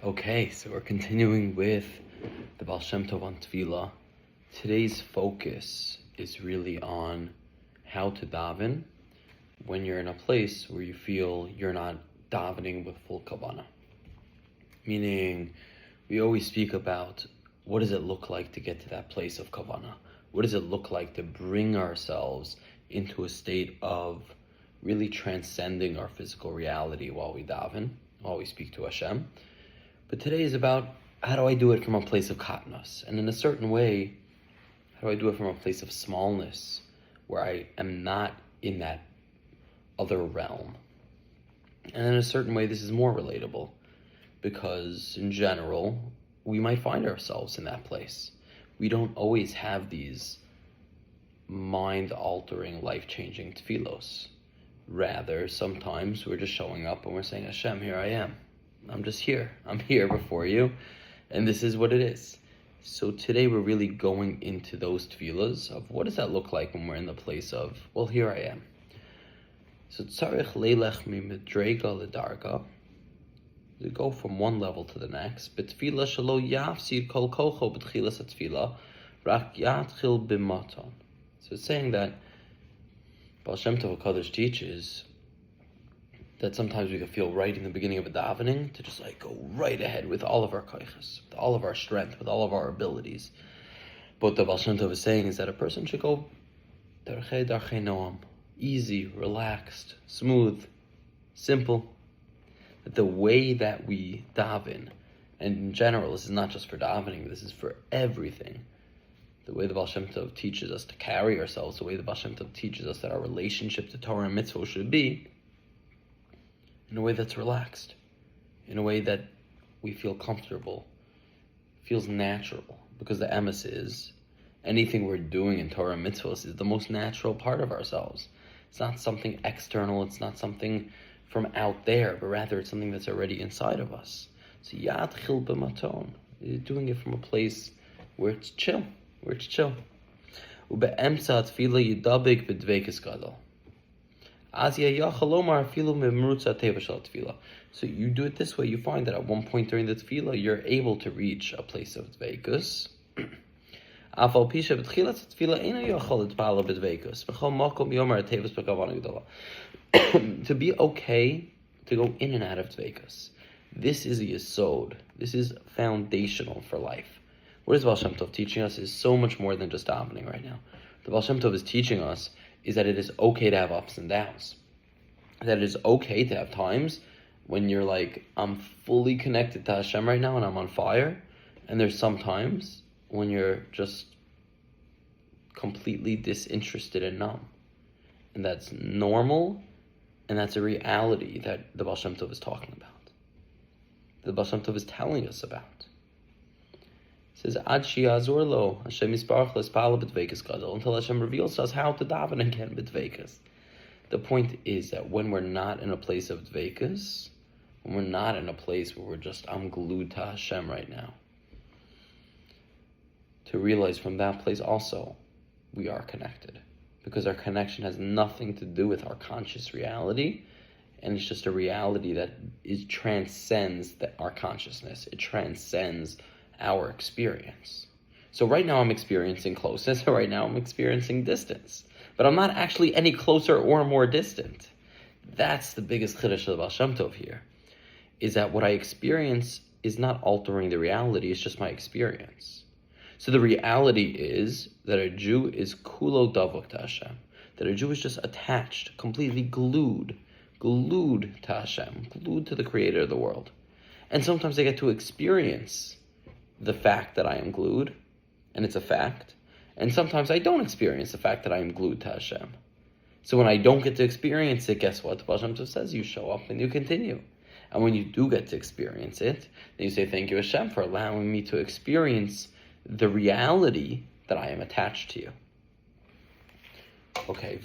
Okay, so we're continuing with the Baal Shem Tov on Tefillah. Today's focus is really on how to daven when you're in a place where you feel you're not davening with full kavanah. Meaning, we always speak about what does it look like to get to that place of kavanah? What does it look like to bring ourselves into a state of really transcending our physical reality while we daven, while we speak to Hashem? But today is about how do I do it from a place of katnas? And in a certain way, how do I do it from a place of smallness, where I am not in that other realm? And in a certain way, this is more relatable, because in general, we might find ourselves in that place. We don't always have these mind-altering, life-changing tefillos. Rather, sometimes we're just showing up and we're saying, Hashem, here I am. I'm just here. I'm here before you, and this is what it is. So today we're really going into those tefillahs of what does that look like when we're in the place of, well, here I am. So tzarich leilech mimidrega ledarga, to go from one level to the next. B'tefillah shelo yafsid kol kocho b'tchilas hatefillah, rak yatchil b'matan. So it's saying that Baal Shem Tov HaKadosh teaches that sometimes we can feel right in the beginning of a davening to just like go right ahead with all of our koiches, with all of our strength, with all of our abilities. But what the Baal Shem Tov is saying is that a person should go darchei noam, easy, relaxed, smooth, simple. That the way that we daven, and in general, this is not just for davening, this is for everything. The way the Baal Shem Tov teaches us to carry ourselves, the way the Baal Shem Tov teaches us that our relationship to Torah and Mitzvah should be, in a way that's relaxed, in a way that we feel comfortable, feels natural. Because the emes is, anything we're doing in Torah and Mitzvahs is the most natural part of ourselves. It's not something external, it's not something from out there, but rather it's something that's already inside of us. So yad chil b'maton, you're doing it from a place where it's chill, Ube'emsa tefillah yidabik b'dveikis gadol. So you do it this way, you find that at one point during the tefillah, you're able to reach a place of dveikus. To be okay to go in and out of dveikus. This is a yesod. This is foundational for life. What is Baal Shem Tov teaching us is so much more than just davening right now. The Baal Shem Tov is teaching us is that it is okay to have ups and downs. That it is okay to have times when you're like, I'm fully connected to Hashem right now and I'm on fire. And there's some times when you're just completely disinterested and numb. And that's normal, and that's a reality that the Baal Shem Tov is talking about. The Baal Shem Tov is telling us about. It says, Ad shi'azor lo, Hashem yisbarach l'espala b'dveikus gadol, until Hashem reveals to us how to daven again b'dveikus. The point is that when we're not in a place of dveikus, when we're not in a place where we're just, I'm glued to Hashem right now, to realize from that place also, we are connected. Because our connection has nothing to do with our conscious reality, and it's just a reality that transcends our consciousness. It transcends our experience. So right now I'm experiencing closeness, or right now I'm experiencing distance. But I'm not actually any closer or more distant. That's the biggest chiddush of Baal Shem Tov here, is that what I experience is not altering the reality, it's just my experience. So the reality is that a Jew is kulo davuk to Hashem, that a Jew is just attached, completely glued to Hashem, glued to the creator of the world. And sometimes I get to experience the fact that I am glued, and it's a fact. And sometimes I don't experience the fact that I am glued to Hashem. So when I don't get to experience it, guess what? The Baal Shem Tov says you show up and you continue. And when you do get to experience it, then you say, thank you Hashem for allowing me to experience the reality that I am attached to you. Okay,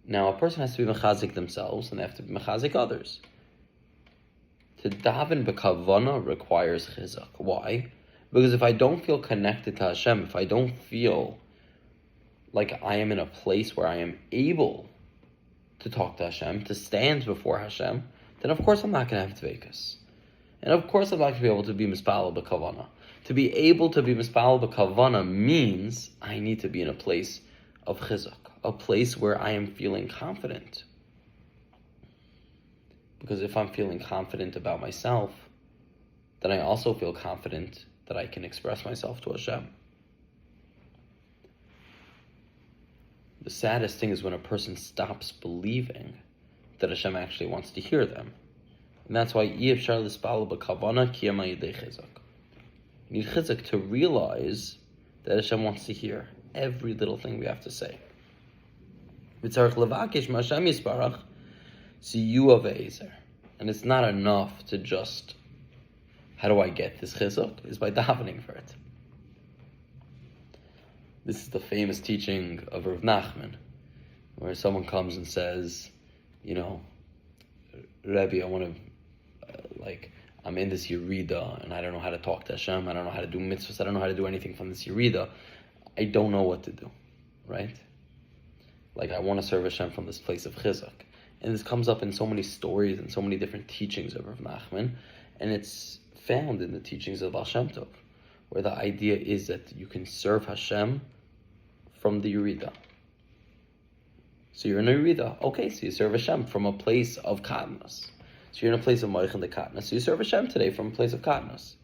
now a person has to be mechazik themselves and they have to be mechazik others. To daven b'kavana requires chizuk. Why? Because if I don't feel connected to Hashem, if I don't feel like I am in a place where I am able to talk to Hashem, to stand before Hashem, then of course I'm not going to have dveikus. And of course I'm not going to be able to be mispalel b'kavana. To be able to be mispalel b'kavana means I need to be in a place of chizuk, a place where I am feeling confident. Because if I'm feeling confident about myself, then I also feel confident that I can express myself to Hashem. The saddest thing is when a person stops believing that Hashem actually wants to hear them. And that's why you need chizuk to realize that Hashem wants to hear every little thing we have to say. And it's not enough to just, how do I get this chizuk? It's by davening for it. This is the famous teaching of Rav Nachman, where someone comes and says, Rebbe, I want to, I'm in this Yerida, and I don't know how to talk to Hashem, I don't know how to do mitzvahs, I don't know how to do anything from this Yerida, I don't know what to do, right? I want to serve Hashem from this place of chizuk. And this comes up in so many stories and so many different teachings of Rav Nachman, and it's found in the teachings of Baal Shem Tov, where the idea is that you can serve Hashem from the Yerida. So you're in a Yerida. Okay, so you serve Hashem from a place of Katnas. So you're in a place of Moich and the Katnas. So you serve Hashem today from a place of Katnas.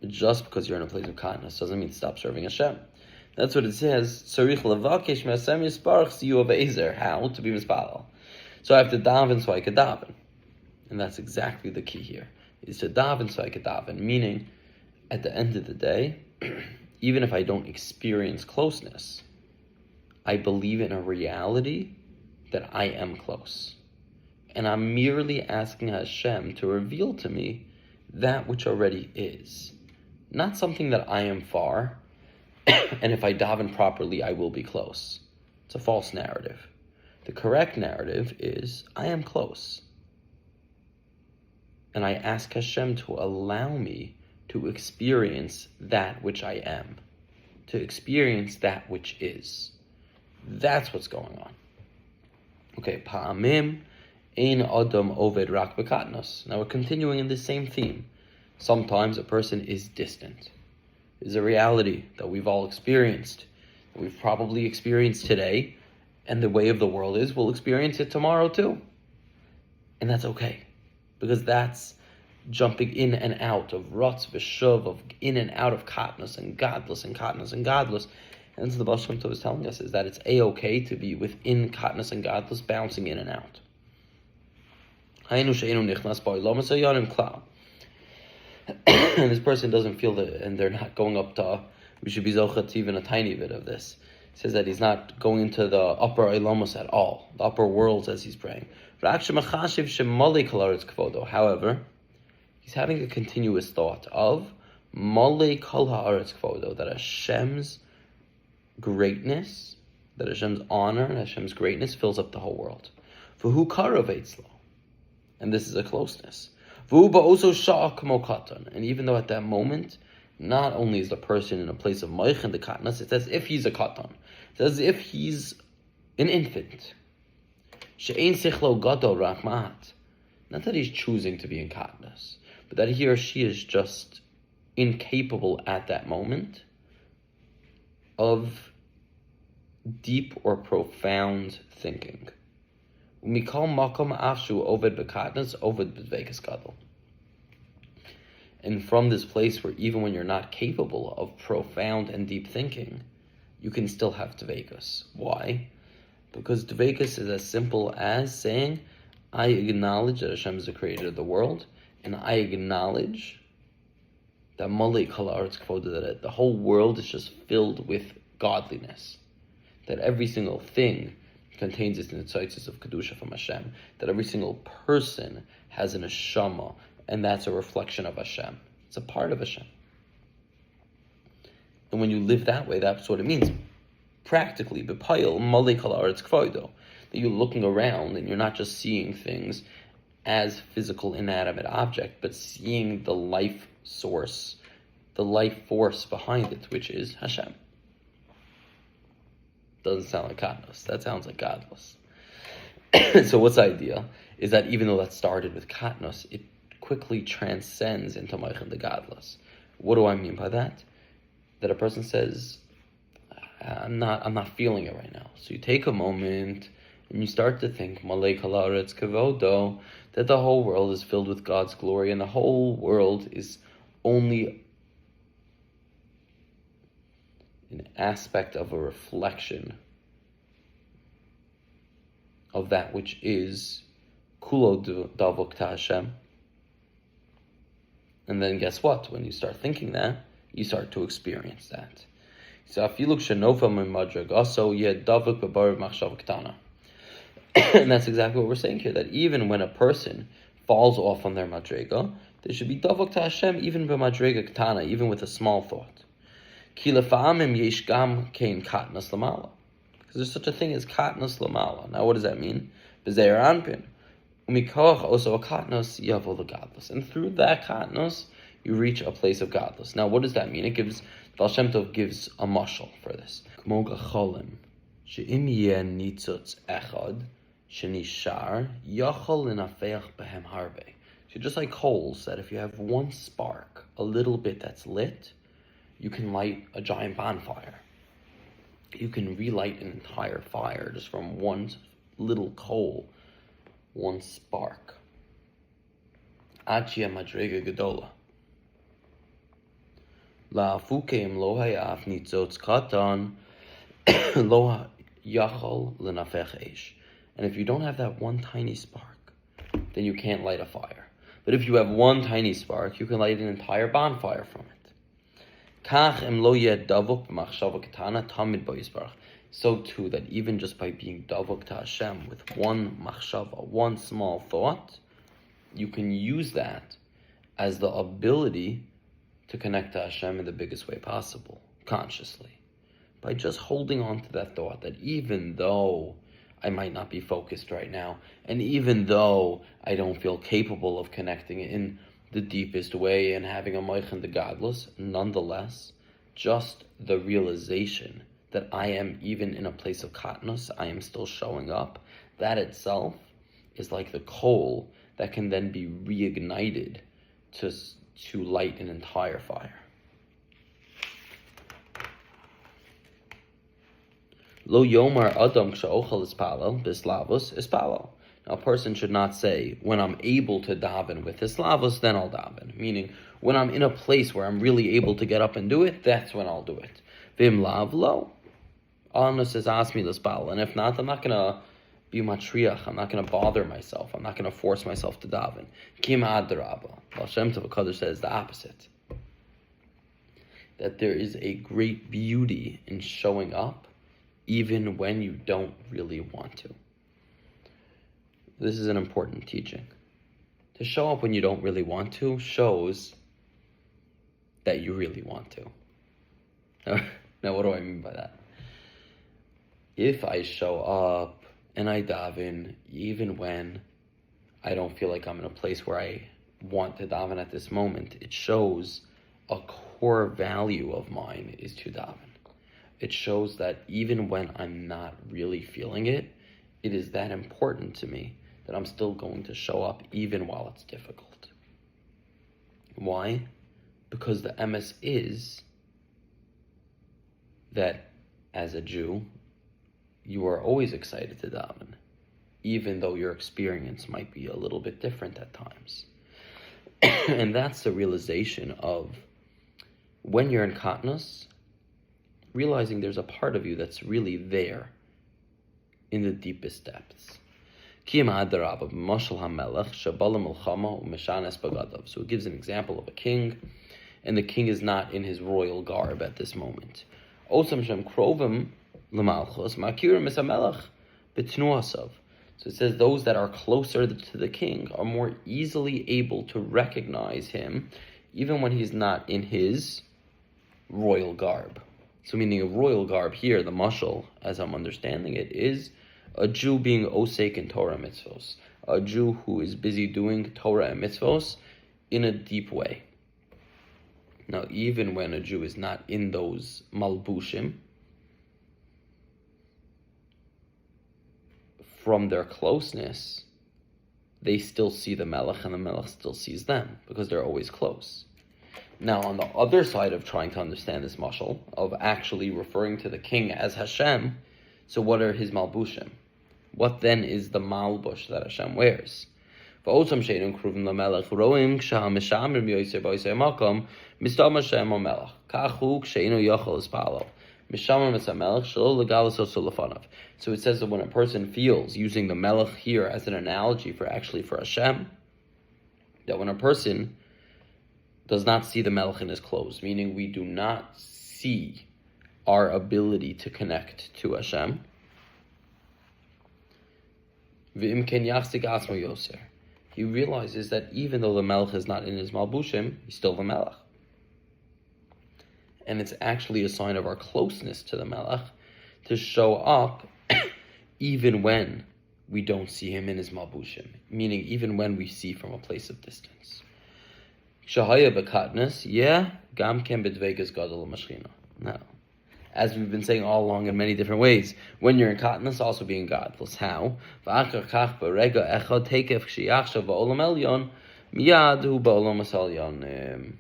Just because you're in a place of Katnas doesn't mean stop serving Hashem. That's what it says. Tzarich levakesh me'asem yisparach siyu v'ezer. How? To be mispalel. So I have to daven so I could daven. And that's exactly the key here. Is to daven so I could daven. Meaning, at the end of the day, even if I don't experience closeness, I believe in a reality that I am close. And I'm merely asking Hashem to reveal to me that which already is. Not something that I am far, and if I daven properly, I will be close. It's a false narrative. The correct narrative is, I am close. And I ask Hashem to allow me to experience that which I am, to experience that which is. That's what's going on. Okay, pa'amim ein adam oved rak b'katnos. Now we're continuing in the same theme. Sometimes a person is distant. It's a reality that we've all experienced, that we've probably experienced today, and the way of the world is we'll experience it tomorrow too. And that's okay, because that's jumping in and out of rutz v'shuv, of in and out of katnus and godless and katnus and godless. And that's what the Baal Shem Tov is telling us, is that it's a-okay to be within katnus and godless, bouncing in and out. And this person doesn't feel that, and they're not going up to, we should be zochet even a tiny bit of this. He says that he's not going into the upper ilamos at all, the upper worlds as he's praying. However, he's having a continuous thought of Malei kol haaretz kvodo, that Hashem's greatness, that Hashem's honor and Hashem's greatness fills up the whole world. V'hu karav eitzlo, and this is a closeness. V'hu ba'oso sha'a k'mo katan, and even though at that moment, not only is the person in a place of moich and the katnas, it's as if he's a katan. It's as if he's an infant. She'ein sichlo gadol rak ma'at. Not that he's choosing to be in katnas, but that he or she is just incapable at that moment of deep or profound thinking. Umikol makom afshu oved b'katnas oved b'dveikus gadol. And from this place where even when you're not capable of profound and deep thinking, you can still have dveikus. Why? Because dveikus is as simple as saying, I acknowledge that Hashem is the creator of the world, and I acknowledge that Malei kol haaretz kvodo, that the whole world is just filled with godliness, that every single thing contains its insights of kedusha from Hashem, that every single person has an neshama, and that's a reflection of Hashem. It's a part of Hashem. And when you live that way, that's what it means. Practically, b'payil malei kol haaretz kvodo, that you're looking around and you're not just seeing things as physical, inanimate object, but seeing the life source, the life force behind it, which is Hashem. Doesn't sound like godless. That sounds like godless. So what's the idea? Is that even though that started with katnos, it quickly transcends into Meichen the Gadlus. What do I mean by that? That a person says, I'm not feeling it right now. So you take a moment and you start to think, Malay Kalaretz Kavodo, that the whole world is filled with God's glory and the whole world is only an aspect of a reflection of that which is Kulo Davok Ta Hashem. And then guess what? When you start thinking that, you start to experience that. So if you look Shenova Mimadrag, also Yed Davok Babar Machshav Ktana. And that's exactly what we're saying here, that even when a person falls off on their madrega, there should be Davok Ta Hashem even b'madrega Ktana, even with a small thought. Ki lefa'amim yesh gam kein katnas lamala. Because there's such a thing as katnas lamala. Now what does that mean? B'zeir anpin. Umikoch also a katnos yavo l'gadlus. And through that katnos, you reach a place of godless. Now what does that mean? It gives, Baal Shem Tov gives a mashal for this. Kmo gacholim, she'im yeh nitzutz echad, shenishar, yachol linafeach behem harbe. So just like coals, that if you have one spark, a little bit that's lit, you can light a giant bonfire. You can relight an entire fire just from one little coal, one spark. Achia madrega gedola. La fukeim lo hayaf nitzotz katan lo yachol lenafech eish. And if you don't have that one tiny spark, then you can't light a fire. But if you have one tiny spark, you can light an entire bonfire from it. Kach em lo yed davok b'machshava ketana tamid bo yisbarach. So too, that even just by being davok to Hashem with one machshava, one small thought, you can use that as the ability to connect to Hashem in the biggest way possible, consciously. By just holding on to that thought, that even though I might not be focused right now, and even though I don't feel capable of connecting in the deepest way and having a moichen the godless, nonetheless, just the realization that I am even in a place of katnos, I am still showing up, that itself is like the coal that can then be reignited to light an entire fire. Lo yomar adam k'sha'ochel ispalel b'slavos ispalel. Now, a person should not say, when I'm able to daven with islavos, then I'll daven. Meaning, when I'm in a place where I'm really able to get up and do it, that's when I'll do it. Vim lav lo. Allah says, ask me l'spal. And if not, I'm not going to be matriach. I'm not going to bother myself. I'm not going to force myself to daven. Kim adraba. Baal Shem Tov HaKadosh says the opposite. That there is a great beauty in showing up even when you don't really want to. This is an important teaching. To show up when you don't really want to shows that you really want to. Now, what do I mean by that? If I show up and I daven, even when I don't feel like I'm in a place where I want to daven at this moment, it shows a core value of mine is to daven. It shows that even when I'm not really feeling it, it is that important to me that I'm still going to show up even while it's difficult. Why? Because the emes is that as a Jew, you are always excited to daven, even though your experience might be a little bit different at times. And that's the realization of when you're in katnos, realizing there's a part of you that's really there in the deepest depths. So it gives an example of a king, and the king is not in his royal garb at this moment. So it says those that are closer to the king are more easily able to recognize him even when he's not in his royal garb. So meaning a royal garb here, the mashal, as I'm understanding it, is a Jew being osek in Torah mitzvos. A Jew who is busy doing Torah and mitzvos in a deep way. Now, even when a Jew is not in those malbushim, from their closeness, they still see the Melech and the Melech still sees them because they're always close. Now, on the other side of trying to understand this mashal, of actually referring to the king as Hashem, so what are his malbushim? What then is the malbush that Hashem wears? V'otam she'enu kruvim lamelech roim k'shaham mishamrim yoyser b'yoyser makom mistam Hashem o-melech kachu k'she'enu yochel espalo mishamrim es ha-melech shelo legalos oso lefanav. So it says that when a person feels, using the melech here as an analogy for Hashem, that when a person does not see the melech in his clothes, meaning we do not see our ability to connect to Hashem, he realizes that even though the melech is not in his malbushim, he's still the melech. And it's actually a sign of our closeness to the melech to show up even when we don't see him in his malbushim, meaning even when we see from a place of distance. Shahaya bekatnus, gam ken bedvegas gadol mashchina. No. As we've been saying all along in many different ways, when you're in katnus, also being godless. How? V'achar kach berega echad tekef k'shiyachshav ba'olam elyon miyad hu ba'olam asalyon.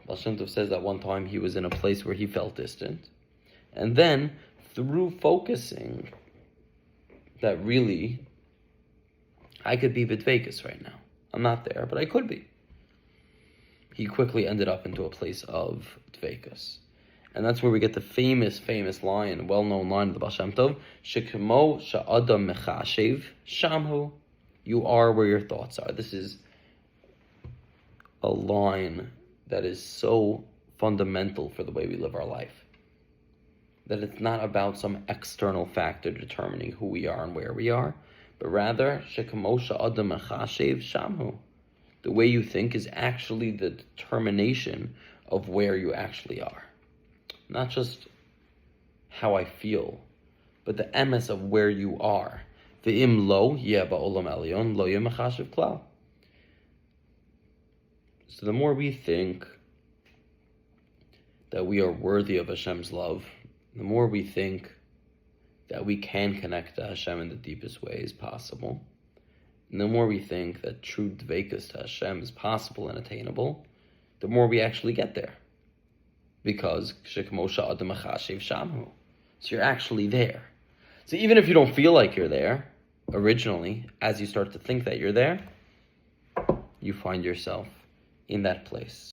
Baal Shem Tov says that one time he was in a place where he felt distant, and then through focusing that really I could be bedvegas right now. I'm not there, but I could be. He quickly ended up into a place of dvekas. And that's where we get the famous line, well-known line of the Baal Shem Tov, Shekemo sha'adam mechashev shamhu. You are where your thoughts are. This is a line that is so fundamental for the way we live our life. That it's not about some external factor determining who we are and where we are, but rather, Shekemo sha'adam mechashev shamhu. The way you think is actually the determination of where you actually are. Not just how I feel, but the emes of where you are. Ve'im lo yeh ba'olam elyon lo yeh mechashev klal. So the more we think that we are worthy of Hashem's love, the more we think that we can connect to Hashem in the deepest ways possible, and the more we think that true dvekas to Hashem is possible and attainable, the more we actually get there. Because so you're actually there. So even if you don't feel like you're there originally, as you start to think that you're there, you find yourself in that place.